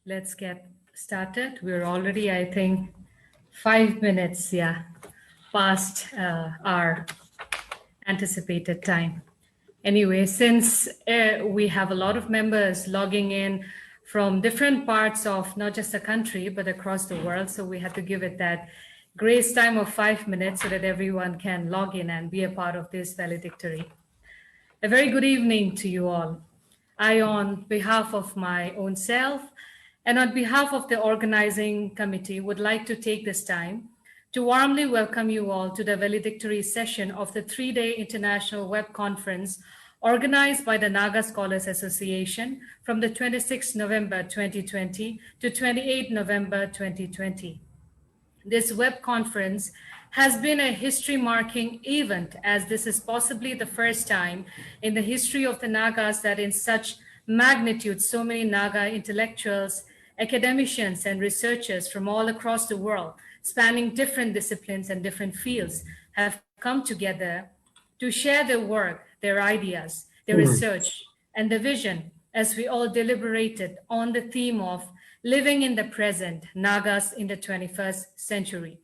let's get started. We're already, I think, 5 minutes, past our anticipated time. Anyway, since we have a lot of members logging in from different parts of not just the country, but across the world, so we had to give it that grace time of 5 minutes so that everyone can log in and be a part of this valedictory. A very good evening to you all. I, on behalf of my own self and on behalf of the organizing committee, would like to take this time to warmly welcome you all to the valedictory session of the 3-day international web conference organized by the Naga Scholars Association from the 26th November 2020 to 28 November 2020. This web conference has been a history-marking event, as this is possibly the first time in the history of the Nagas that in such magnitude so many Naga intellectuals, academicians, and researchers from all across the world, spanning different disciplines and different fields, have come together to share their work, their ideas, their research, and the vision as we all deliberated on the theme of living in the present, Nagas in the 21st century.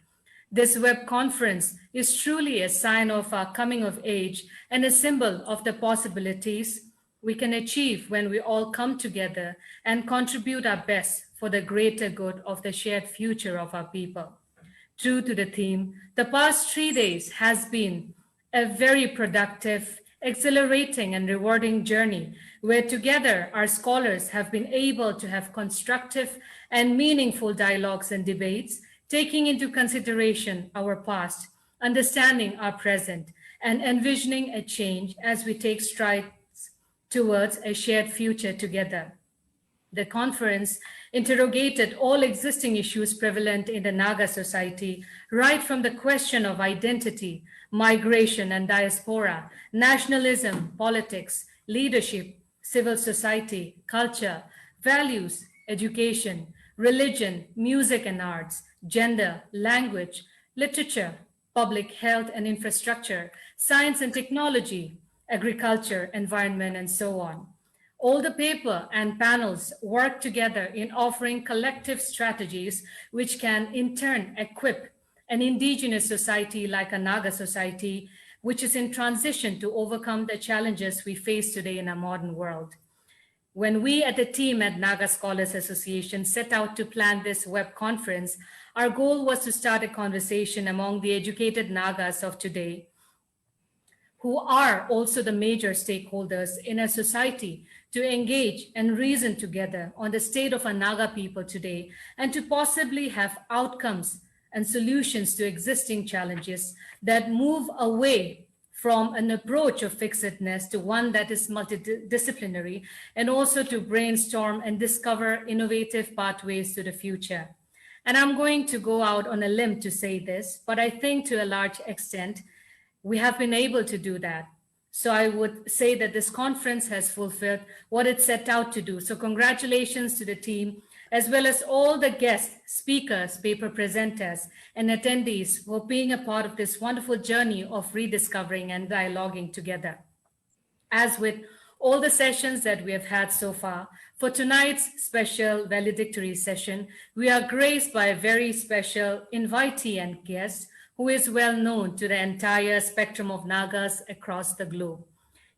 This web conference is truly a sign of our coming of age and a symbol of the possibilities we can achieve when we all come together and contribute our best for the greater good of the shared future of our people. True to the theme, the past 3 days has been a very productive, exhilarating, and rewarding journey where together our scholars have been able to have constructive and meaningful dialogues and debates, taking into consideration our past, understanding our present, and envisioning a change as we take strides towards a shared future together. The conference interrogated all existing issues prevalent in the Naga society, right from the question of identity, migration and diaspora, nationalism, politics, leadership, civil society, culture, values, education, religion, music and arts, gender, language, literature, public health and infrastructure, science and technology, agriculture, environment, and so on. All the paper and panels work together in offering collective strategies which can in turn equip an indigenous society like a Naga society, which is in transition to overcome the challenges we face today in our modern world. When we at the team at Naga Scholars Association set out to plan this web conference, our goal was to start a conversation among the educated Nagas of today, who are also the major stakeholders in a society, to engage and reason together on the state of our Naga people today and to possibly have outcomes and solutions to existing challenges that move away from an approach of fixedness to one that is multidisciplinary, and also to brainstorm and discover innovative pathways to the future. And I'm going to go out on a limb to say this, but I think to a large extent, we have been able to do that. So I would say that this conference has fulfilled what it set out to do. So congratulations to the team, as well as all the guests, speakers, paper presenters, and attendees for being a part of this wonderful journey of rediscovering and dialoguing together. As with all the sessions that we have had so far, for tonight's special valedictory session, we are graced by a very special invitee and guest who is well known to the entire spectrum of Nagas across the globe.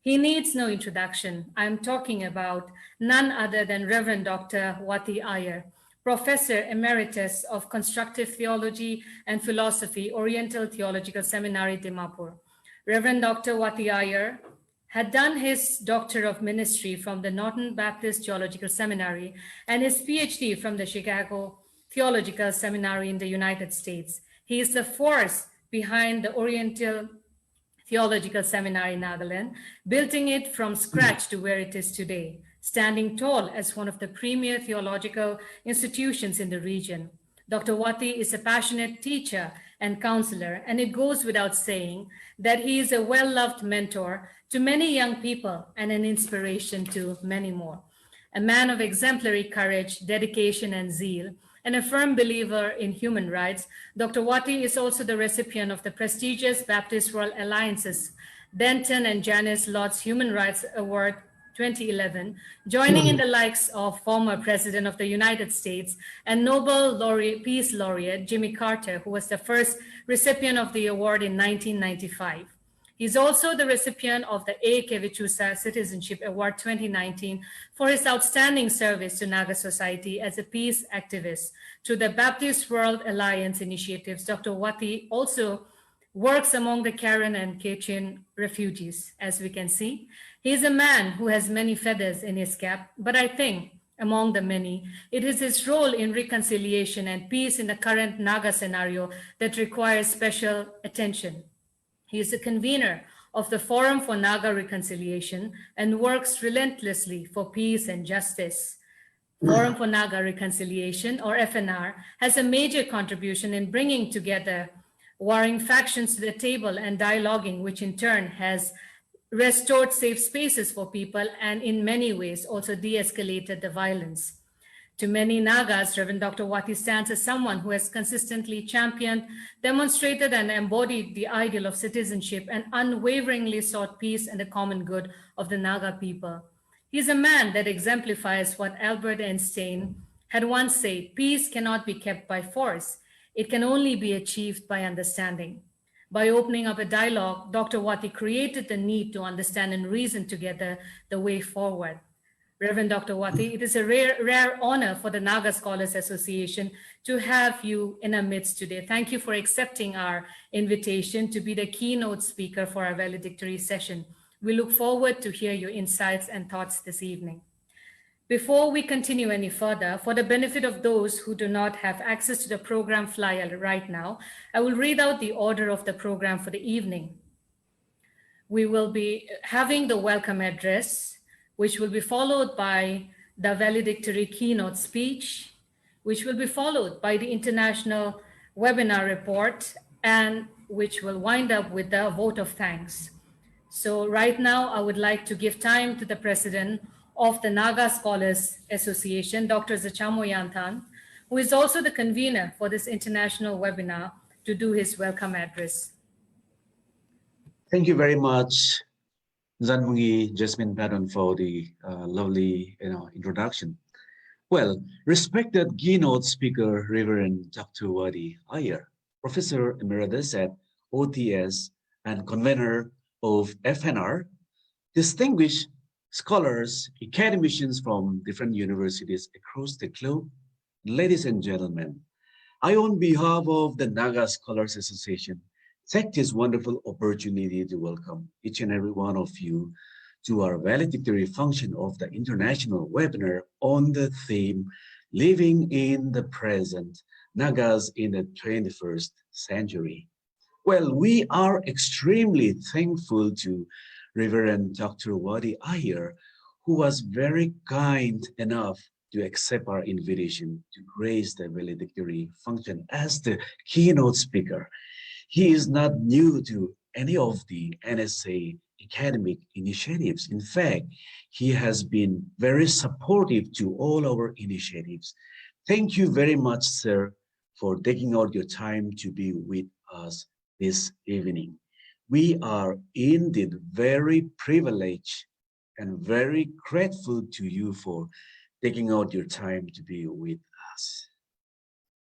He needs no introduction. I'm talking about none other than Reverend Dr. Wati Iyer, Professor Emeritus of Constructive Theology and Philosophy, Oriental Theological Seminary, Dimapur. Reverend Dr. Wati Iyer had done his Doctor of Ministry from the Northern Baptist Theological Seminary and his PhD from the Chicago Theological Seminary in the United States. He is the force behind the Oriental Theological Seminary in Nagaland, building it from scratch to where it is today, standing tall as one of the premier theological institutions in the region. Dr. Wati is a passionate teacher and counselor, and it goes without saying that he is a well-loved mentor to many young people and an inspiration to many more. A man of exemplary courage, dedication, and zeal, and a firm believer in human rights, Dr. Wati is also the recipient of the prestigious Baptist World Alliance's Denton and Janice Lodge Human Rights Award 2011, joining in the likes of former President of the United States and Peace Laureate Jimmy Carter, who was the first recipient of the award in 1995. He's also the recipient of the A. Kevichusa Citizenship Award 2019 for his outstanding service to Naga society as a peace activist. To the Baptist World Alliance initiatives, Dr. Wati also works among the Karen and Kachin refugees, as we can see. He is a man who has many feathers in his cap, but I think among the many, it is his role in reconciliation and peace in the current Naga scenario that requires special attention. He is the convener of the Forum for Naga Reconciliation and works relentlessly for peace and justice. Forum for Naga Reconciliation, or FNR, has a major contribution in bringing together warring factions to the table and dialoguing, which in turn has restored safe spaces for people and in many ways also de-escalated the violence. To many Nagas, Reverend Dr. Wati stands as someone who has consistently championed, demonstrated and embodied the ideal of citizenship and unwaveringly sought peace and the common good of the Naga people. He is a man that exemplifies what Albert Einstein had once said, peace cannot be kept by force. It can only be achieved by understanding. By opening up a dialogue, Dr. Wati created the need to understand and reason together the way forward. Reverend Dr. Wati, it is a rare honor for the Naga Scholars Association to have you in our midst today. Thank you for accepting our invitation to be the keynote speaker for our valedictory session. We look forward to hear your insights and thoughts this evening. Before we continue any further, for the benefit of those who do not have access to the program flyer right now, I will read out the order of the program for the evening. We will be having the welcome address, which will be followed by the valedictory keynote speech, which will be followed by the international webinar report, and which will wind up with the vote of thanks. So right now, I would like to give time to the president of the Naga Scholars Association, Dr. Zachamo Yantan, who is also the convener for this international webinar, to do his welcome address. Thank you very much, Zanmungi Jasmine Patton, for the lovely introduction. Well, respected keynote speaker, Reverend Dr. Wati Iyer, Professor Emeritus at OTS and convener of FNR, distinguished scholars, academicians from different universities across the globe, ladies and gentlemen, I, on behalf of the Naga Scholars Association, take this wonderful opportunity to welcome each and every one of you to our valedictory function of the international webinar on the theme, Living in the Present, Nagas in the 21st Century. Well, we are extremely thankful to Reverend Dr. Wati Iyer, who was very kind enough to accept our invitation to grace the valedictory function as the keynote speaker. He is not new to any of the NSA academic initiatives. In fact, he has been very supportive to all our initiatives. Thank you very much, sir, for taking out your time to be with us this evening. We are indeed very privileged and very grateful to you for taking out your time to be with us.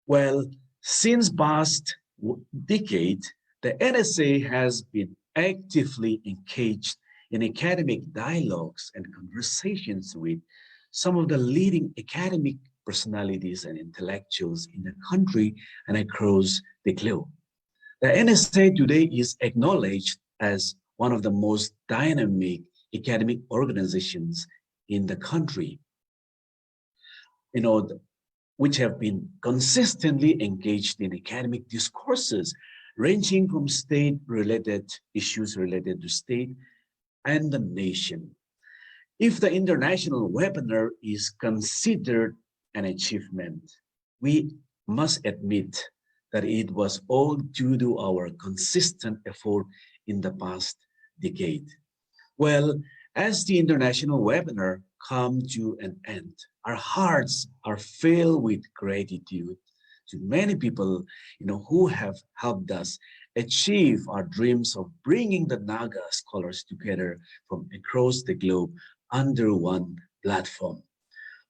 Well, since past decade, the NSA has been actively engaged in academic dialogues and conversations with some of the leading academic personalities and intellectuals in the country and across the globe. The NSA today is acknowledged as one of the most dynamic academic organizations in the country, which have been consistently engaged in academic discourses ranging from state-related issues related to state and the nation. If the international webinar is considered an achievement, we must admit that it was all due to our consistent effort in the past decade. Well, as the international webinar comes to an end, our hearts are filled with gratitude to many people who have helped us achieve our dreams of bringing the Naga scholars together from across the globe under one platform.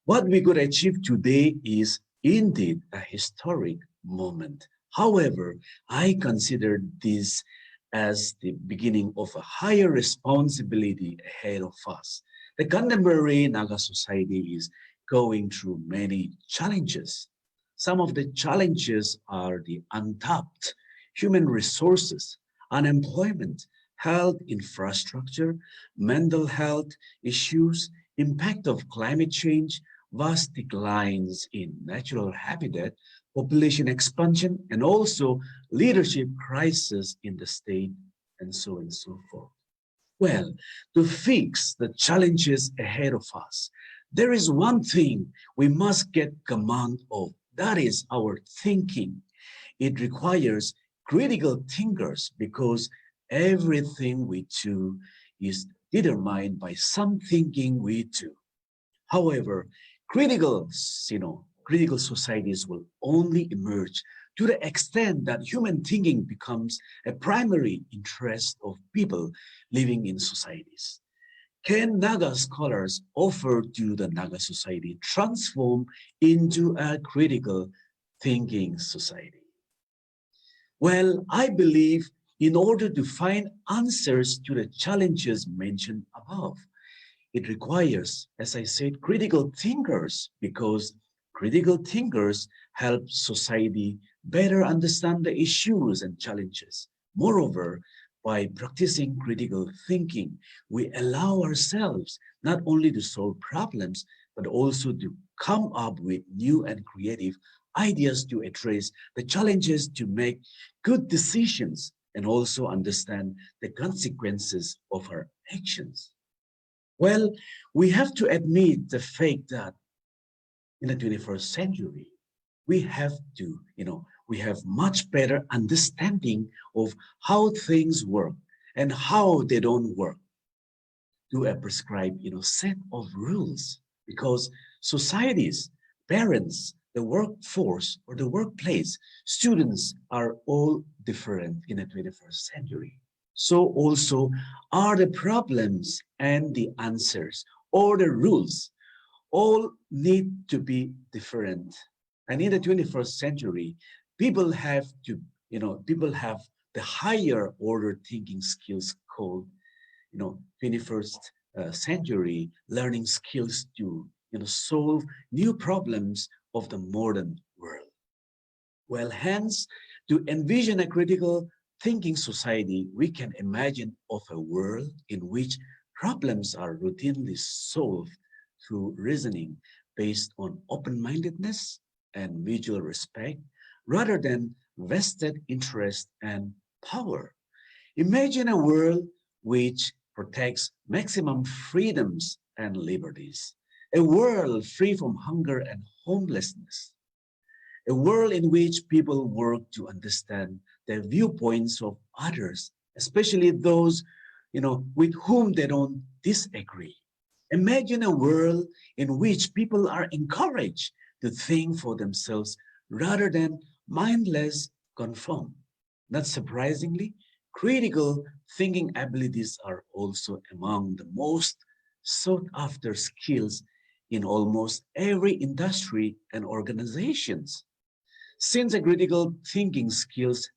What we could achieve today is indeed a historic moment. However, I consider this as the beginning of a higher responsibility ahead of us. The contemporary Naga society is going through many challenges. Some of the challenges are the untapped human resources, unemployment, health infrastructure, mental health issues, impact of climate change, vast declines in natural habitat, population expansion, and also leadership crisis in the state, and so on and so forth. Well, to fix the challenges ahead of us, there is one thing we must get command of. That is our thinking. It requires critical thinkers because everything we do is determined by some thinking we do. However, critical, critical societies will only emerge to the extent that human thinking becomes a primary interest of people living in societies. Can Naga scholars offer to the Naga society transform into a critical thinking society? Well, I believe in order to find answers to the challenges mentioned above, it requires, as I said, critical thinkers because critical thinkers help society better understand the issues and challenges. Moreover, by practicing critical thinking, we allow ourselves not only to solve problems, but also to come up with new and creative ideas to address the challenges to make good decisions and also understand the consequences of our actions. Well, we have to admit the fact that in the 21st century, we have to, we have much better understanding of how things work and how they don't work to a prescribed, set of rules because societies, parents, the workforce or the workplace, students are all different in the 21st century. So also are the problems and the answers or the rules all need to be different. And in the 21st century, people have to, people have the higher order thinking skills called, 21st century learning skills to, solve new problems of the modern world. Well, hence, to envision a critical thinking society, we can imagine of a world in which problems are routinely solved through reasoning based on open-mindedness and mutual respect rather than vested interest and power. Imagine a world which protects maximum freedoms and liberties, a world free from hunger and homelessness, a world in which people work to understand the viewpoints of others, especially those, with whom they don't disagree. Imagine a world in which people are encouraged to think for themselves rather than mindless conform. Not surprisingly, critical thinking abilities are also among the most sought after skills in almost every industry and organizations. Since a critical thinking skills,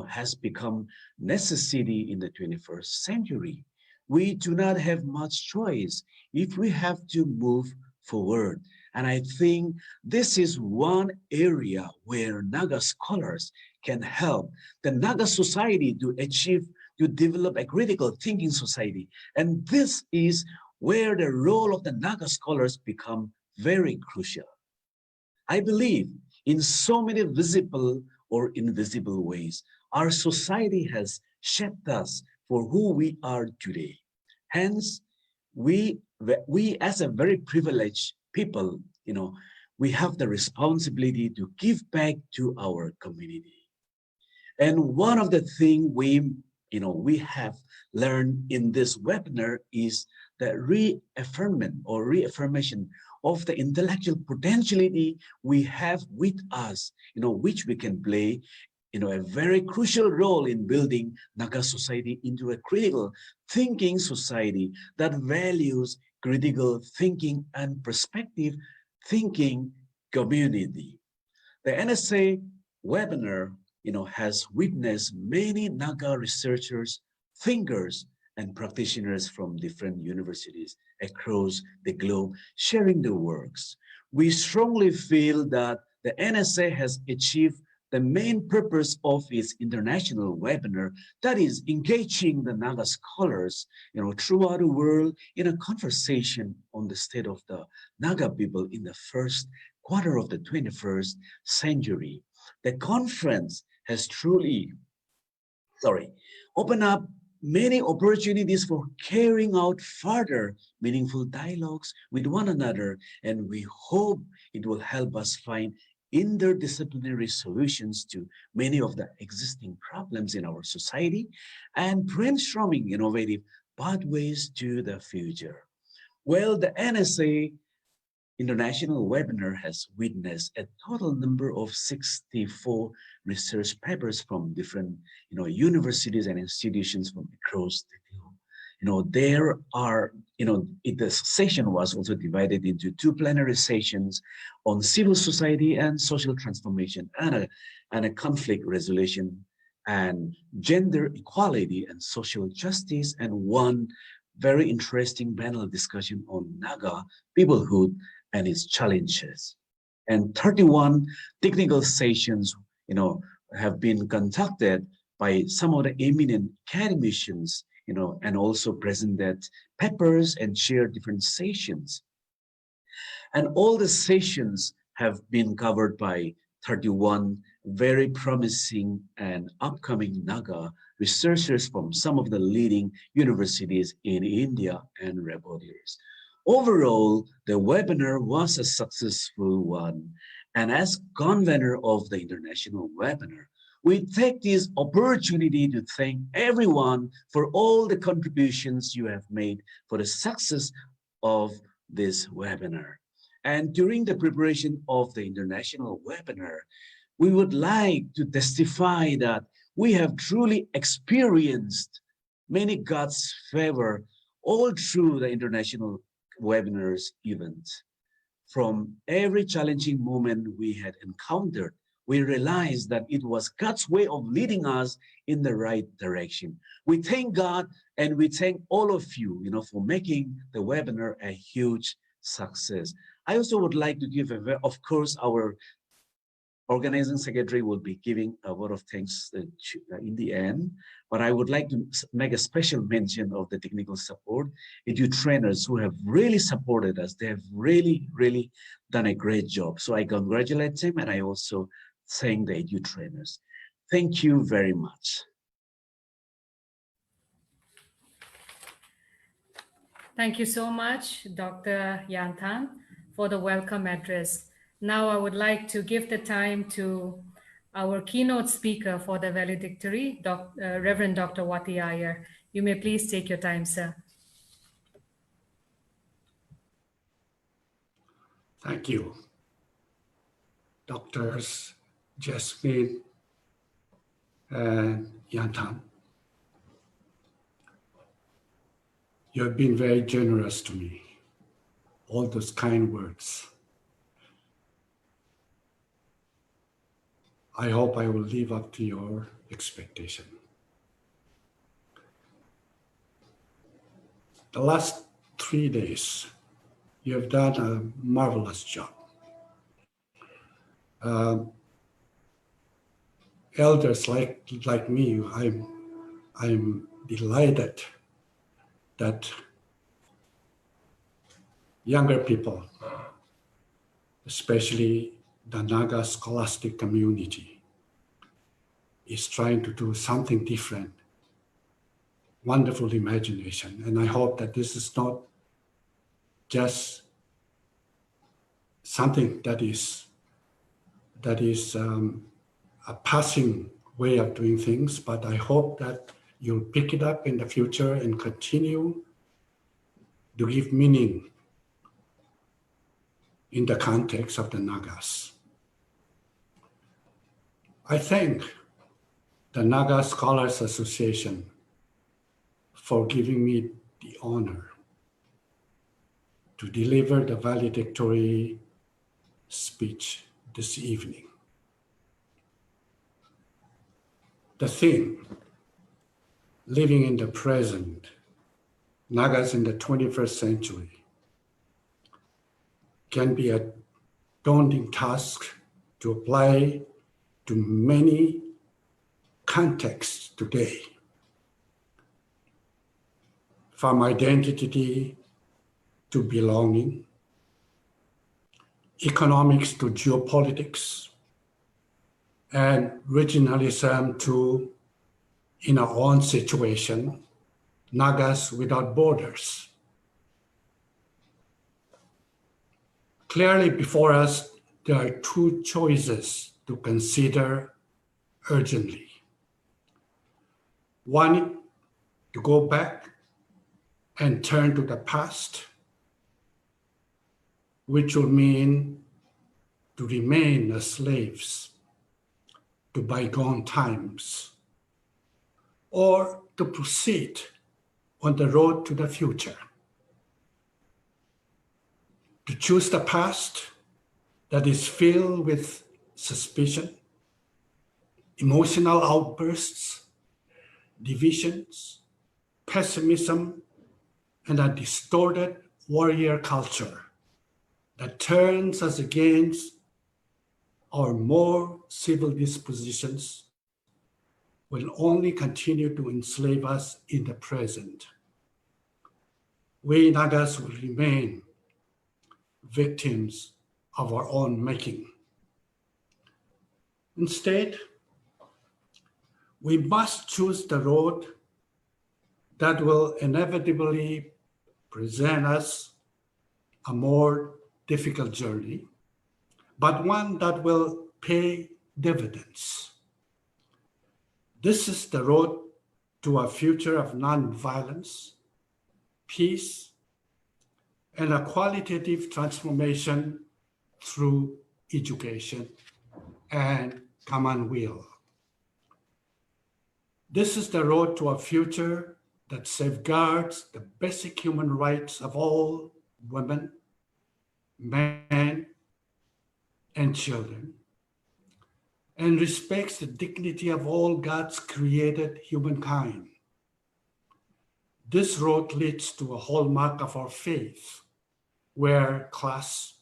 has become necessity in the 21st century, we do not have much choice if we have to move forward. And I think this is one area where Naga scholars can help the Naga society to achieve, to develop a critical thinking society. And this is where the role of the Naga scholars become very crucial. I believe in so many visible or invisible ways, our society has shaped us for who we are today. Hence, we as a very privileged people, we have the responsibility to give back to our community. And one of the things we have learned in this webinar is the reaffirmation of the intellectual potentiality we have with us, which we can play, a very crucial role in building Naga society into a critical thinking society that values critical thinking and perspective thinking community. The NSA webinar, has witnessed many Naga researchers, thinkers, and practitioners from different universities across the globe sharing their works. We strongly feel that the NSA has achieved the main purpose of its international webinar, that is engaging the Naga scholars, throughout the world in a conversation on the state of the Naga people in the first quarter of the 21st century. The conference has truly, opened up many opportunities for carrying out further meaningful dialogues with one another, and we hope it will help us find interdisciplinary solutions to many of the existing problems in our society and brainstorming innovative pathways to the future. Well, the NSA International Webinar has witnessed a total number of 64 research papers from different universities and institutions from across the globe. There are, the session was also divided into two plenary sessions on civil society and social transformation and a conflict resolution and gender equality and social justice, and one very interesting panel discussion on Naga peoplehood and its challenges. And 31 technical sessions, have been conducted by some of the eminent academicians, and also presented papers and shared different sessions. And all the sessions have been covered by 31 very promising and upcoming Naga researchers from some of the leading universities in India and reporters. Overall, the webinar was a successful one. And as convener of the international webinar, we take this opportunity to thank everyone for all the contributions you have made for the success of this webinar. And during the preparation of the international webinar, we would like to testify that we have truly experienced many God's favor all through the international webinars events. From every challenging moment we had encountered, we realized that it was God's way of leading us in the right direction. We thank God and we thank all of you, for making the webinar a huge success. I also would like to give, of course, our organizing secretary will be giving a word of thanks in the end, but I would like to make a special mention of the technical support, edu trainers who have really supported us. They have really, really done a great job. So I congratulate them, and I also thank the edu trainers. Thank you very much. Thank you so much, Dr. Yantan, for the welcome address. Now I would like to give the time to our keynote speaker for the valedictory, Reverend Dr. Wati Iyer. You may please take your time, sir. Thank you, Doctors Jasmine and Yantan. You have been very generous to me, all those kind words. I hope I will live up to your expectation. The last 3 days, you have done a marvelous job. Elders like me, I'm delighted that younger people, especially the Naga scholastic community, is trying to do something different. Wonderful imagination. And I hope that this is not just something that is a passing way of doing things, but I hope that you'll pick it up in the future and continue to give meaning in the context of the Nagas. I thank the Naga Scholars Association for giving me the honor to deliver the valedictory speech this evening. The theme, living in the present, Nagas in the 21st century, can be a daunting task to apply to many contexts today. From identity to belonging, economics to geopolitics, and regionalism to, in our own situation, Nagas without borders. Clearly before us, there are two choices to consider urgently. One, to go back and turn to the past, which will mean to remain as slaves to bygone times, or to proceed on the road to the future. To choose the past that is filled with suspicion, emotional outbursts, divisions, pessimism, and a distorted warrior culture that turns us against our more civil dispositions will only continue to enslave us in the present. We Nagas will remain victims of our own making. Instead, we must choose the road that will inevitably present us a more difficult journey, but one that will pay dividends. This is the road to a future of nonviolence, peace, and a qualitative transformation through education and common will. This is the road to a future that safeguards the basic human rights of all women, men, and children, and respects the dignity of all God's created humankind. This road leads to a hallmark of our faith, where class,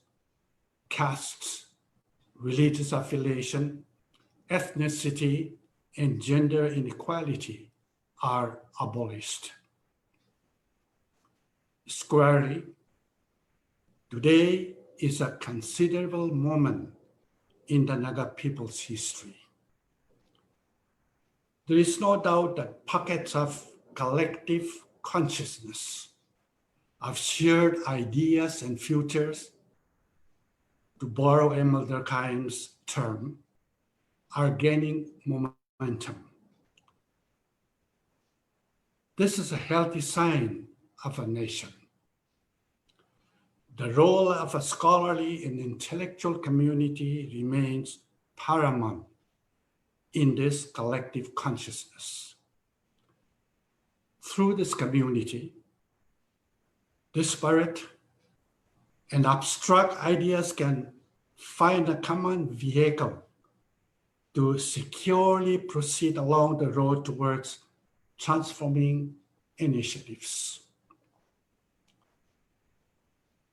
castes, religious affiliation, ethnicity, and gender inequality are abolished. Squarely, today is a considerable moment in the Naga people's history. There is no doubt that pockets of collective consciousness, of shared ideas and futures, to borrow Emil Durkheim's term, are gaining momentum. This is a healthy sign of a nation. The role of a scholarly and intellectual community remains paramount in this collective consciousness. Through this community, disparate and abstract ideas can find a common vehicle to securely proceed along the road towards transforming initiatives.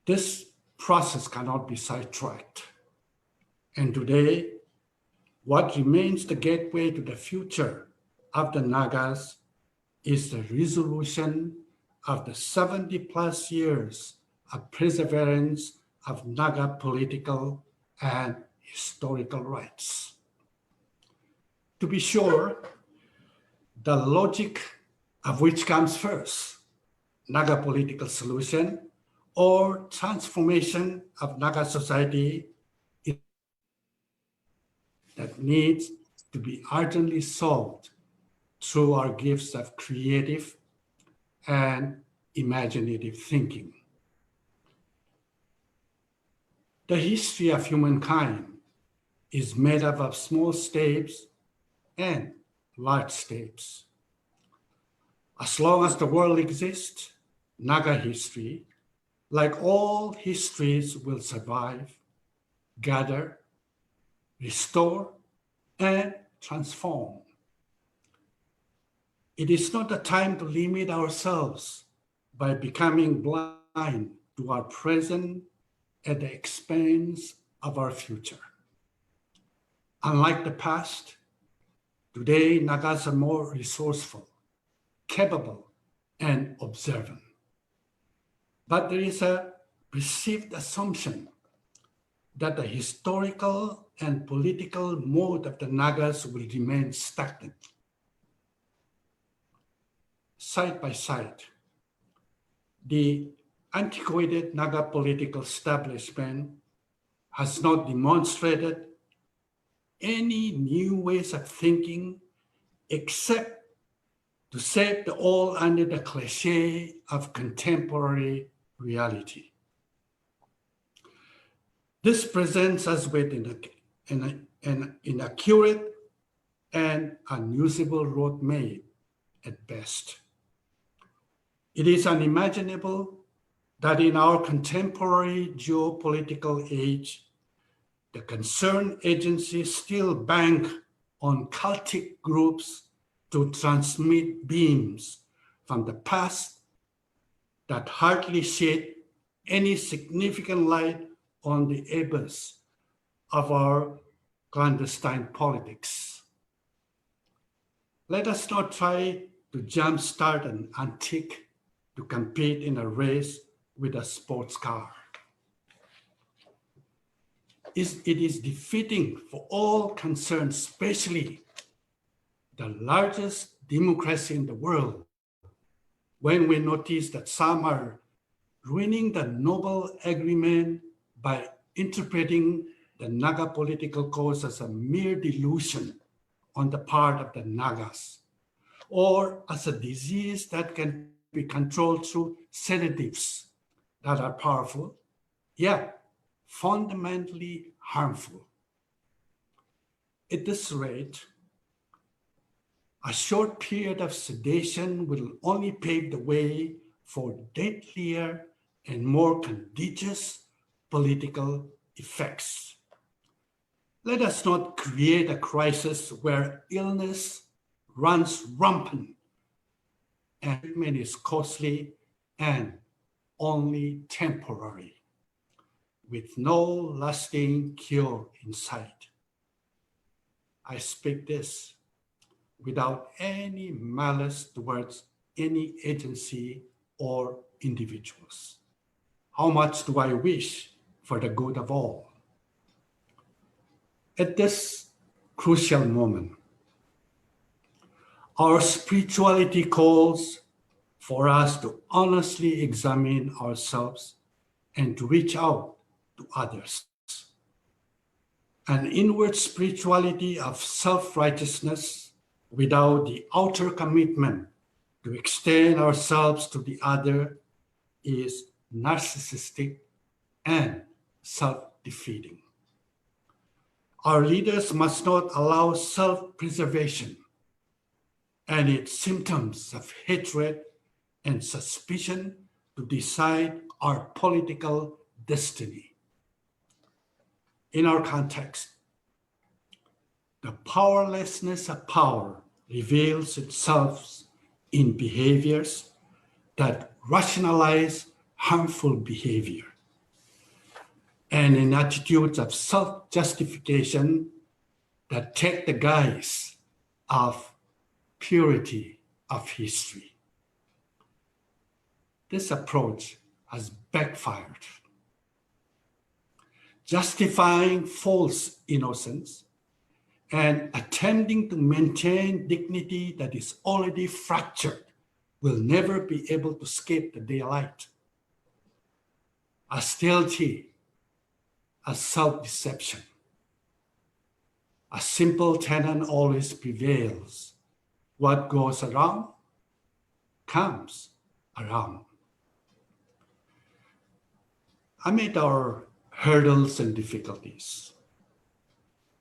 This process cannot be sidetracked. And today, what remains the gateway to the future of the Nagas is the resolution of the 70 plus years of perseverance of Naga political and historical rights. To be sure, the logic of which comes first, Naga political solution or transformation of Naga society, that needs to be urgently solved through our gifts of creative and imaginative thinking. The history of humankind is made up of small steps and large steps. As long as the world exists, Naga history like all histories, will survive, gather, restore, and transform. It is not a time to limit ourselves by becoming blind to our present at the expense of our future. Unlike the past, today Nagas are more resourceful, capable, and observant. But there is a perceived assumption that the historical and political mode of the Nagas will remain stagnant. Side by side, the antiquated Naga political establishment has not demonstrated any new ways of thinking except to save the all under the cliche of contemporary reality. This presents us with an inaccurate and unusable roadmap at best. It is unimaginable that in our contemporary geopolitical age, the concerned agencies still bank on cultic groups to transmit beams from the past that hardly shed any significant light on the abyss of our clandestine politics. Let us not try to jumpstart an antique to compete in a race with a sports car. It is defeating for all concerned, especially the largest democracy in the world, when we notice that some are ruining the noble agreement by interpreting the Naga political cause as a mere delusion on the part of the Nagas, or as a disease that can be controlled through sedatives that are powerful, yet fundamentally harmful. At this rate, a short period of sedation will only pave the way for deadlier and more contagious political effects. Let us not create a crisis where illness runs rampant and treatment is costly and only temporary, with no lasting cure in sight. I speak this without any malice towards any agency or individuals. How much do I wish for the good of all? At this crucial moment, our spirituality calls for us to honestly examine ourselves and to reach out to others. An inward spirituality of self-righteousness without the outer commitment to extend ourselves to the other is narcissistic and self-defeating. Our leaders must not allow self-preservation and its symptoms of hatred and suspicion to decide our political destiny. In our context, the powerlessness of power reveals itself in behaviors that rationalize harmful behavior and in attitudes of self-justification that take the guise of purity of history. This approach has backfired, justifying false innocence and attempting to maintain dignity that is already fractured will never be able to escape the daylight. Hostility as self-deception. A simple tenet always prevails. What goes around comes around. Amid our hurdles and difficulties,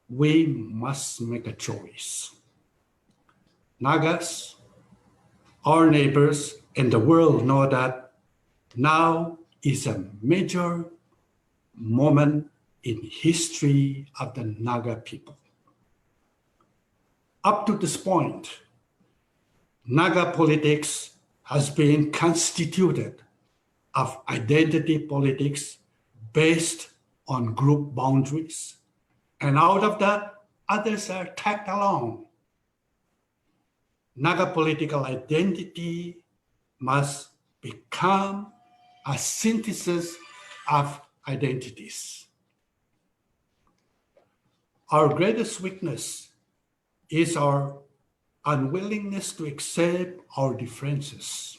we must make a choice. Nagas, our neighbors, and the world know that now is a major moment in history of the Naga people. Up to this point, Naga politics has been constituted of identity politics based on group boundaries, and out of that, others are tagged along. Naga political identity must become a synthesis of identities. Our greatest weakness is our unwillingness to accept our differences.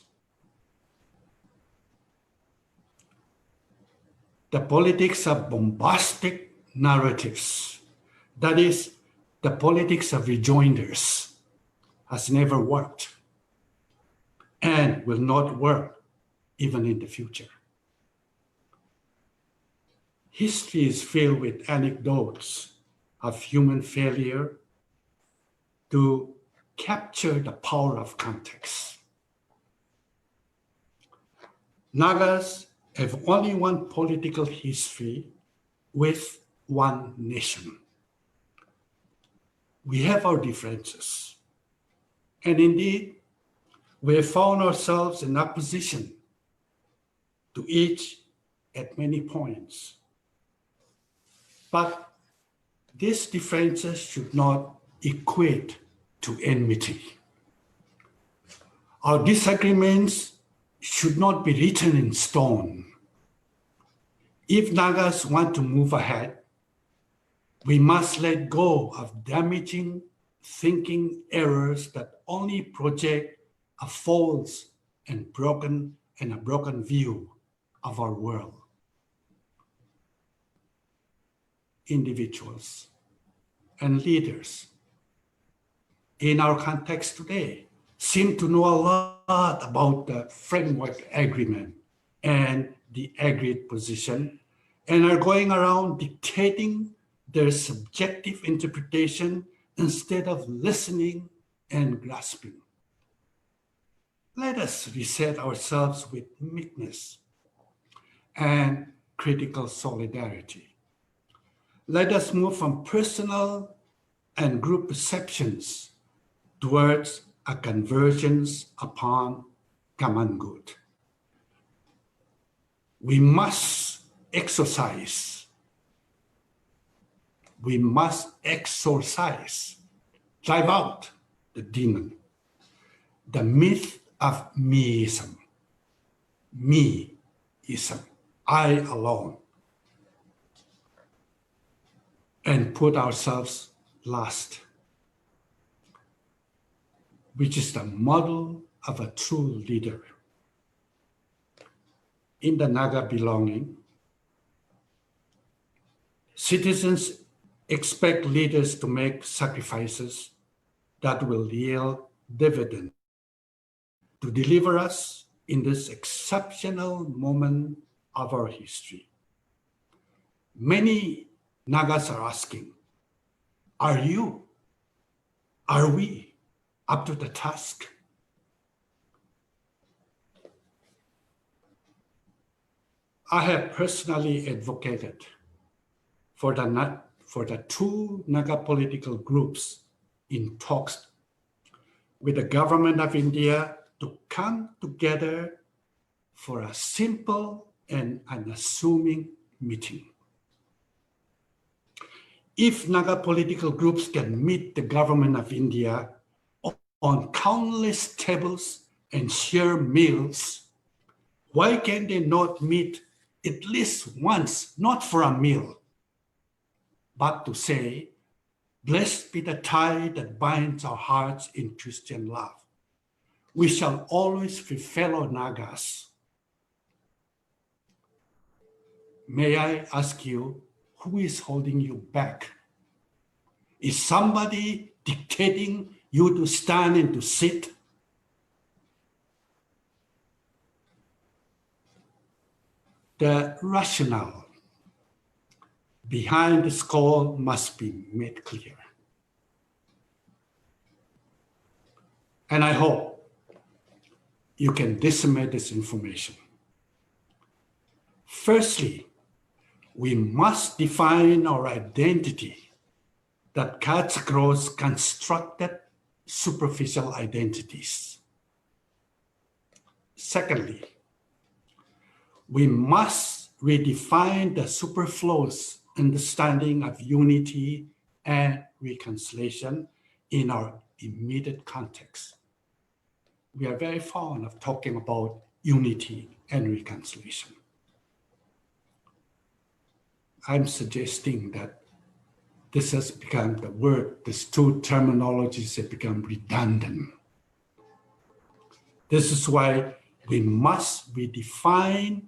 The politics of bombastic narratives, that is, the politics of rejoinders, has never worked and will not work even in the future. History is filled with anecdotes of human failure to capture the power of context. Nagas have only one political history with one nation. We have our differences. And indeed, we have found ourselves in opposition to each at many points. But these differences should not equate to enmity. Our disagreements should not be written in stone. If Nagas want to move ahead, we must let go of damaging thinking errors that only project a false and a broken view of our world. Individuals and leaders in our context today seem to know a lot about the framework agreement and the agreed position, and are going around dictating their subjective interpretation instead of listening and grasping. Let us reset ourselves with meekness and critical solidarity. Let us move from personal and group perceptions towards a convergence upon common good. We must exorcise, drive out the demon, the myth of meism, I alone, and put ourselves last, which is the model of a true leader. In the Naga belonging, citizens expect leaders to make sacrifices that will yield dividend to deliver us in this exceptional moment of our history. Many Nagas are asking, are we up to the task? I have personally advocated for the two Naga political groups in talks with the government of India to come together for a simple and unassuming meeting. If Naga political groups can meet the government of India on countless tables and share meals, why can they not meet at least once, not for a meal, but to say, blessed be the tie that binds our hearts in Christian love. We shall always be fellow Nagas. May I ask you, who is holding you back? Is somebody dictating you to stand and to sit? The rationale behind this call must be made clear. And I hope you can disseminate this information. Firstly, we must define our identity that cuts across constructed superficial identities. Secondly, we must redefine the superfluous understanding of unity and reconciliation in our immediate context. We are very fond of talking about unity and reconciliation. I'm suggesting that this has become the word, these two terminologies have become redundant. This is why we must redefine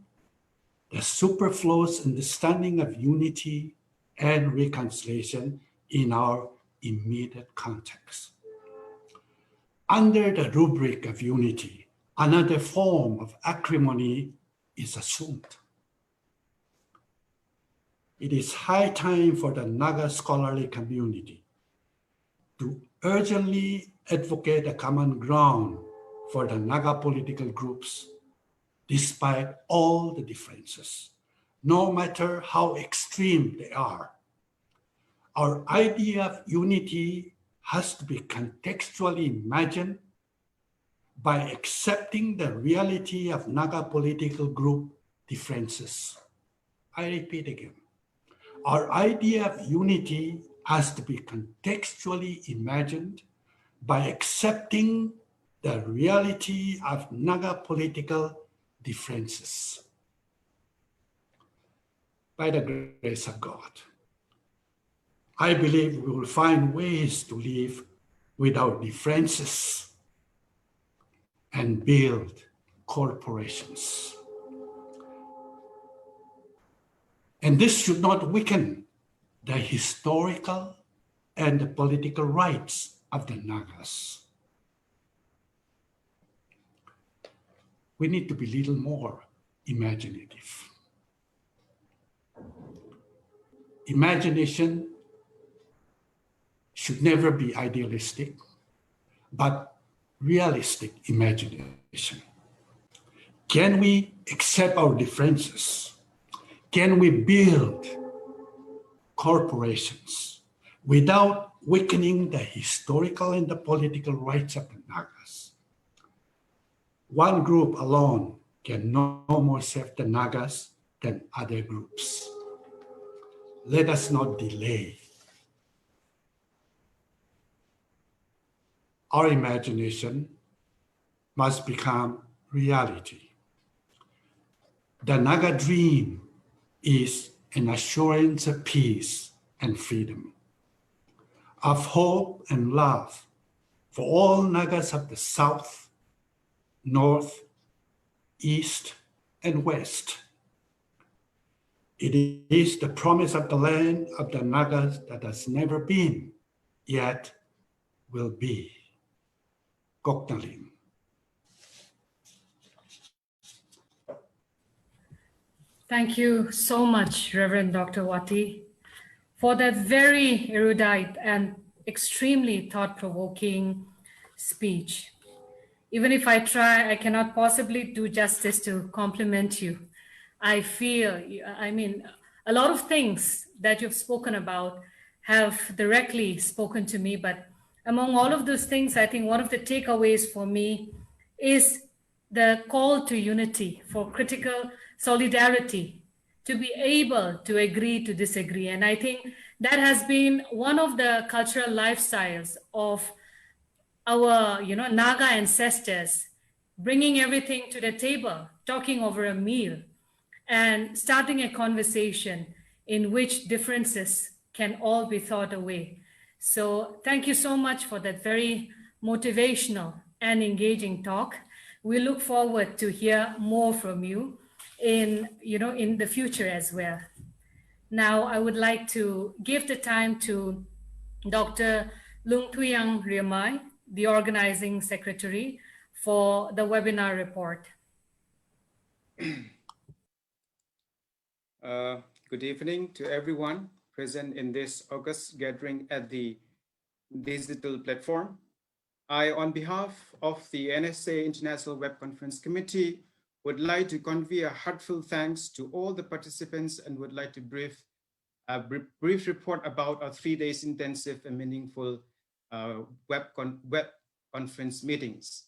the superfluous understanding of unity and reconciliation in our immediate context. Under the rubric of unity, another form of acrimony is assumed. It is high time for the Naga scholarly community to urgently advocate a common ground for the Naga political groups, despite all the differences, no matter how extreme they are. Our idea of unity has to be contextually imagined by accepting the reality of Naga political group differences. I repeat again. Our idea of unity has to be contextually imagined by accepting the reality of Naga political differences. By the grace of God, I believe we will find ways to live without differences and build corporations. And this should not weaken the historical and the political rights of the Nagas. We need to be a little more imaginative. Imagination should never be idealistic, but realistic imagination. Can we accept our differences? Can we build corporations without weakening the historical and the political rights of the Nagas? One group alone can no more serve the Nagas than other groups. Let us not delay. Our imagination must become reality. The Naga dream is an assurance of peace and freedom, of hope and love for all Nagas of the South, North, East, and West. It is the promise of the land of the Nagas that has never been, yet will be. Goknalim. Thank you so much, Reverend Dr. Wati, for that very erudite and extremely thought-provoking speech. Even if I try, I cannot possibly do justice to compliment you. I feel, a lot of things that you've spoken about have directly spoken to me, but among all of those things, I think one of the takeaways for me is the call to unity, for critical solidarity, to be able to agree to disagree. And I think that has been one of the cultural lifestyles of our Naga ancestors, bringing everything to the table, talking over a meal, and starting a conversation in which differences can all be thought away. So thank you so much for that very motivational and engaging talk. We look forward to hear more from you in the future as well. Now I would like to give the time to Dr. Lung Tuyang Riamai, the organizing secretary, for the webinar report. Good evening to everyone present in this August gathering at the digital platform. I, on behalf of the NSA International Web Conference Committee, would like to convey a heartfelt thanks to all the participants and would like to brief report about our 3 days intensive and meaningful web conference meetings.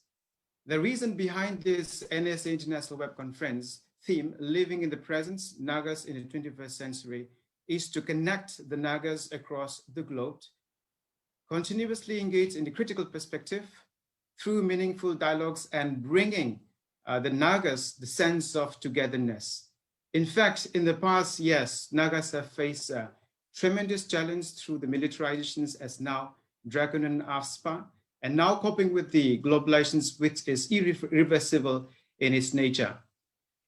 The reason behind this NSA International Web Conference theme, Living in the Presence, Nagas in the 21st Century, is to connect the Nagas across the globe, continuously engage in the critical perspective through meaningful dialogues and bringing the Nagas the sense of togetherness. In fact, in the past, yes, Nagas have faced a tremendous challenge through the militarizations as now Dragon and AFSPA, and now coping with the globalizations, which is irreversible in its nature.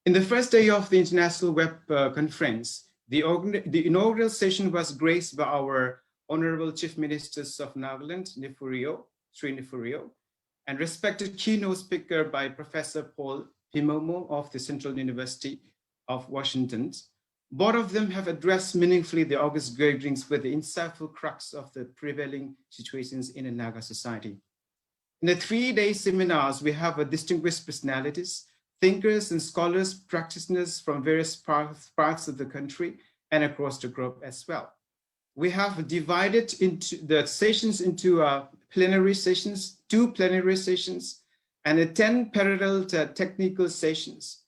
In the first day of the International Web Conference, the inaugural session was graced by our Honorable Chief Ministers of Nagaland, Sri Nifurio, and respected keynote speaker by Professor Paul Pimomo of the Central University of Washington. Both of them have addressed meaningfully the August gatherings with the insightful crux of the prevailing situations in the Naga society. In the 3-day seminars, we have distinguished personalities, thinkers and scholars, practitioners from various parts of the country and across the globe as well. We have divided into the sessions into plenary sessions, 2 plenary sessions, and 10 parallel technical sessions.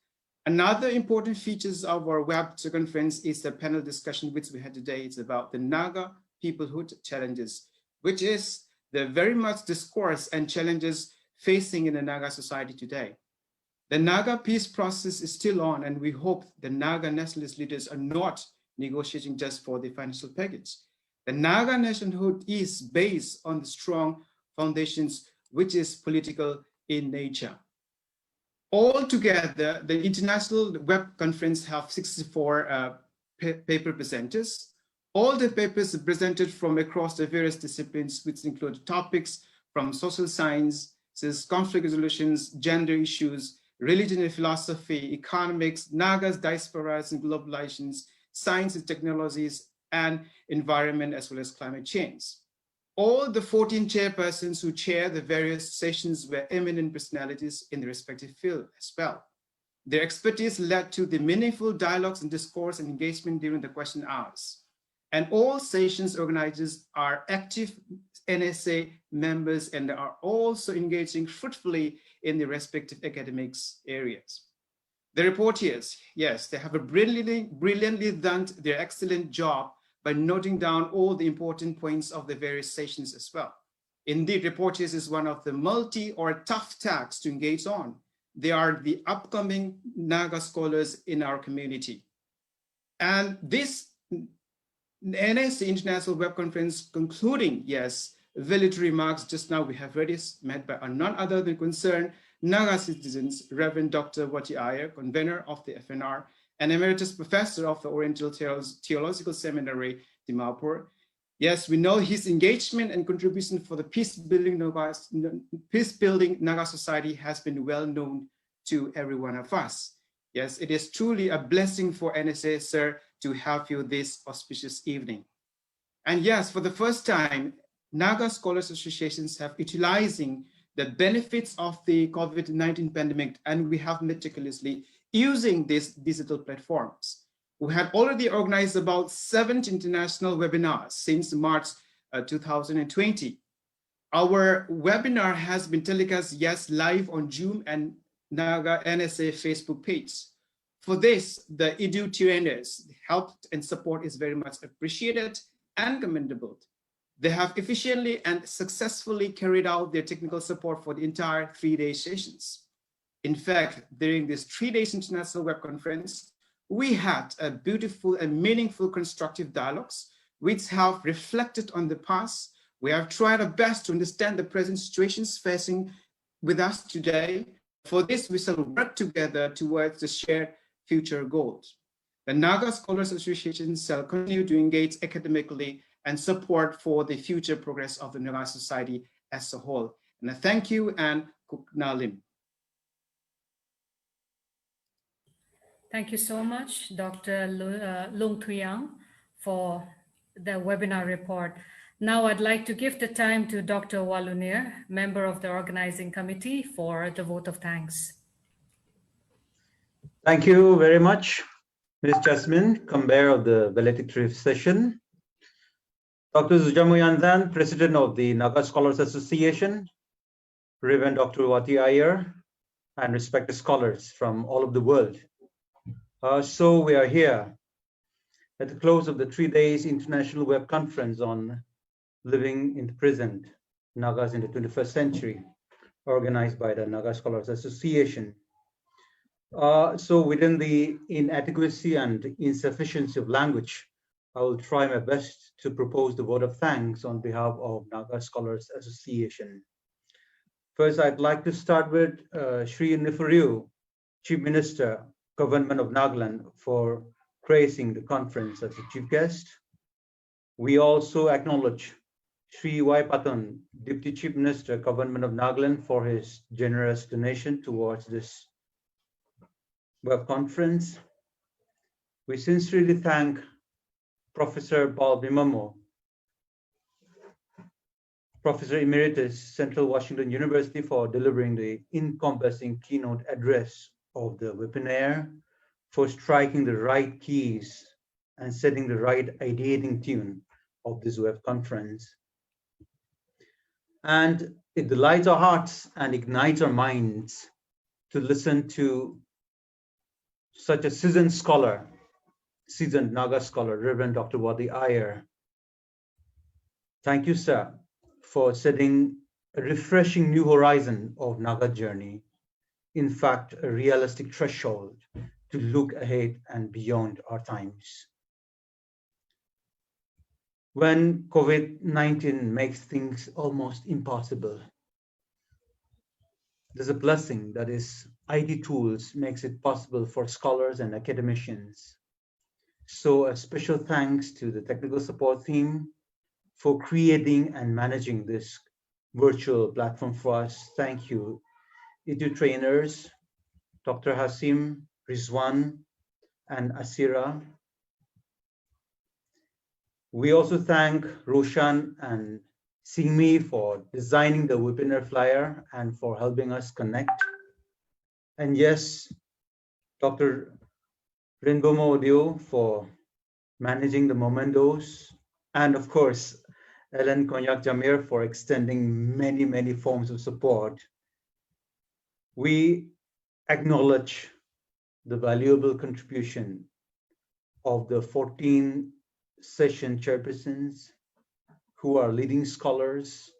Another important features of our web conference is the panel discussion which we had today. It's about the Naga peoplehood challenges, which is the very much discourse and challenges facing in the Naga society today. The Naga peace process is still on, and we hope the Naga nationalist leaders are not negotiating just for the financial package. The Naga nationhood is based on the strong foundations, which is political in nature. Altogether, the International Web Conference have 64 paper presenters. All the papers are presented from across the various disciplines, which include topics from social sciences, conflict resolutions, gender issues, religion and philosophy, economics, Nagas, diasporas and globalizations, science and technologies, and environment, as well as climate change. All the 14 chairpersons who chair the various sessions were eminent personalities in the respective field as well. Their expertise led to the meaningful dialogues and discourse and engagement during the question hours. And all sessions organizers are active NSA members and are also engaging fruitfully in the respective academics areas. The reporters, yes, they have brilliantly done their excellent job by noting down all the important points of the various sessions as well. Indeed, reporters is one of the multi or tough tasks to engage on. They are the upcoming Naga scholars in our community. And this NSA International Web Conference concluding, yes, valedictory remarks just now we have already met by none other than concerned Naga citizens, Reverend Dr. Wati Iyer, convener of the FNR, and emeritus professor of the Oriental Theological Seminary, Dimapur. Yes, we know his engagement and contribution for the peace-building Naga society has been well known to every one of us. Yes, it is truly a blessing for NSA, sir, to have you this auspicious evening. And yes, for the first time, Naga Scholars Associations have utilizing the benefits of the COVID-19 pandemic, and we have meticulously using these digital platforms. We had already organized about 7 international webinars since March 2020. Our webinar has been telecast, yes, live on Zoom and Naga NSA Facebook page. For this, the edutainers' help and support is very much appreciated and commendable. They have efficiently and successfully carried out their technical support for the entire 3-day sessions. In fact, during this 3-day international web conference, we had a beautiful and meaningful constructive dialogues, which have reflected on the past. We have tried our best to understand the present situations facing with us today. For this, we shall work together towards the shared future goals. The Naga Scholars Association shall continue to engage academically and support for the future progress of the Naga society as a whole. And I thank you and Kuknalim. Thank you so much, Dr. Lung Tuyang, for the webinar report. Now I'd like to give the time to Dr. Walunir, member of the organizing committee, for the vote of thanks. Thank you very much, Ms. Jasmine, convener of the Valedictory Session. Dr. Zujamu President of the Naga Scholars Association, Reverend Dr. Wati Iyer, and respected scholars from all over the world. So we are here at the close of the 3 days International Web Conference on Living in the Present, Nagas in the 21st Century, organized by the Naga Scholars Association. So within the inadequacy and insufficiency of language, I will try my best to propose the vote of thanks on behalf of Naga Scholars Association. First, I'd like to start with Sri Nifuriu, Chief Minister, Government of Nagaland, for gracing the conference as a chief guest. We also acknowledge Sri Y. Patan, Deputy Chief Minister, Government of Nagaland, for his generous donation towards this web conference. We sincerely thank Professor Paul Bimamo, Professor Emeritus, Central Washington University, for delivering the encompassing keynote address of the webinar, for striking the right keys and setting the right ideating tune of this web conference. And it delights our hearts and ignites our minds to listen to such a seasoned scholar, seasoned Naga scholar, Reverend Dr. Wati Iyer. Thank you, sir, for setting a refreshing new horizon of Naga journey. In fact, a realistic threshold to look ahead and beyond our times. When COVID-19 makes things almost impossible, there's a blessing that is IT tools makes it possible for scholars and academicians. So a special thanks to the technical support team for creating and managing this virtual platform for us. Thank you. EDU trainers, Dr. Hasim, Rizwan, and Asira. We also thank Roshan and Singmi for designing the webinar flyer and for helping us connect. And yes, Dr. Rinbomo Audio for managing the mementos. And of course, Ellen Konyak Jamir for extending many, many forms of support. We acknowledge the valuable contribution of the 14 session chairpersons who are leading scholars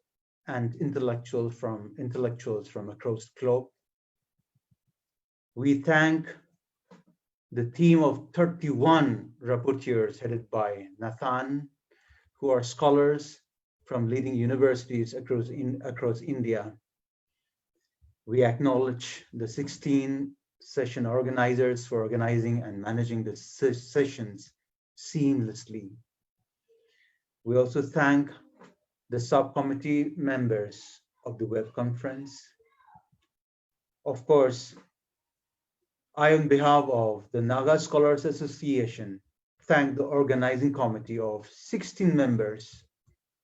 and intellectuals from across the globe. We thank the team of 31 rapporteurs headed by Nathan, who are scholars from leading universities across India. We acknowledge the 16 session organizers for organizing and managing the sessions seamlessly. We also thank the subcommittee members of the web conference. Of course, I, on behalf of the Naga Scholars Association, thank the organizing committee of 16 members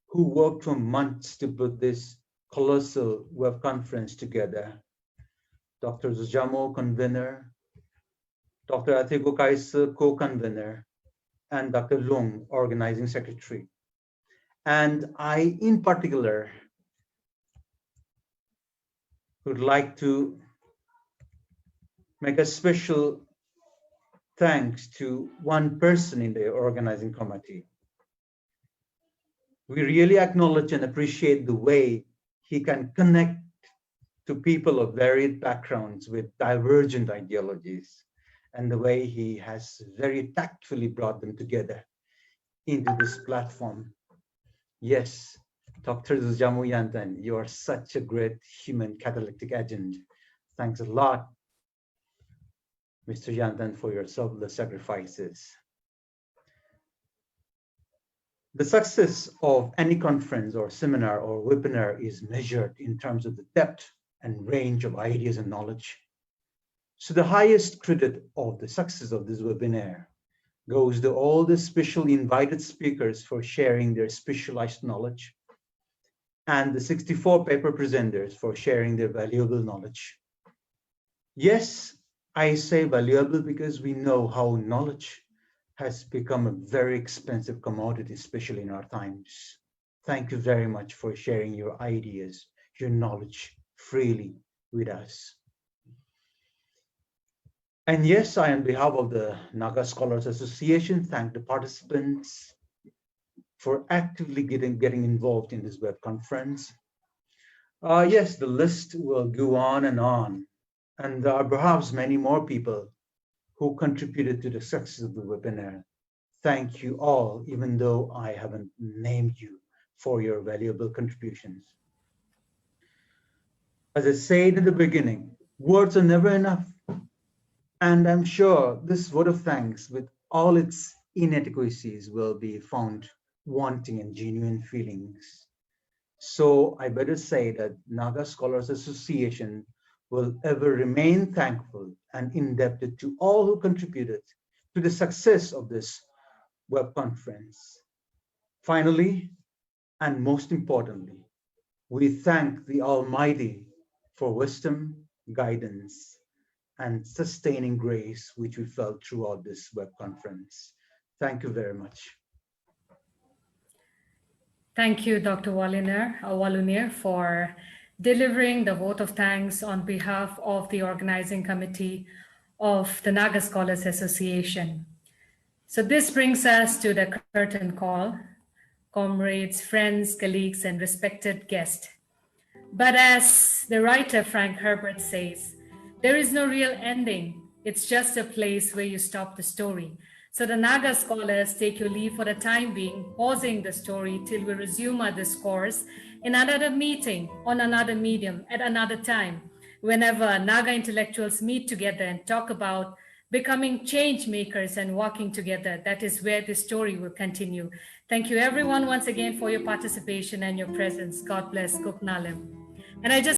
who worked for months to put this colossal web conference together. Dr. Zujamo, convener, Dr. Atego Kaisa, co-convener, and Dr. Lung, organizing secretary. And I, in particular, would like to make a special thanks to one person in the organizing committee. We really acknowledge and appreciate the way he can connect to people of varied backgrounds with divergent ideologies, and the way he has very tactfully brought them together into this platform. Yes, Dr. Zujamu Yantan, you are such a great human catalytic agent. Thanks a lot, Mr. Yantan, for your selfless sacrifices. The success of any conference or seminar or webinar is measured in terms of the depth and range of ideas and knowledge. So the highest credit of the success of this webinar goes to all the special invited speakers for sharing their specialized knowledge, and the 64 paper presenters for sharing their valuable knowledge. Yes, I say valuable because we know how knowledge has become a very expensive commodity, especially in our times. Thank you very much for sharing your ideas, your knowledge freely with us. And yes, I, on behalf of the Naga Scholars Association, thank the participants for actively getting involved in this web conference. Yes, the list will go on, and there are perhaps many more people who contributed to the success of the webinar. Thank you all, even though I haven't named you, for your valuable contributions. As I said in the beginning, words are never enough. And I'm sure this vote of thanks, with all its inadequacies, will be found wanting in genuine feelings. So I better say that Naga Scholars Association will ever remain thankful and indebted to all who contributed to the success of this web conference. Finally, and most importantly, we thank the Almighty for wisdom, guidance, and sustaining grace which we felt throughout this web conference. Thank you very much. Thank you, Dr. Walunir, for delivering the vote of thanks on behalf of the organizing committee of the Naga Scholars Association. So this brings us to the curtain call. Comrades, friends, colleagues, and respected guests. But as the writer Frank Herbert says, there is no real ending. It's just a place where you stop the story. So the Naga scholars take your leave for the time being, pausing the story till we resume our discourse in another meeting, on another medium, at another time, whenever Naga intellectuals meet together and talk about becoming change makers and working together. That is where the story will continue. Thank you everyone once again for your participation and your presence. God bless Kuknalim. And I just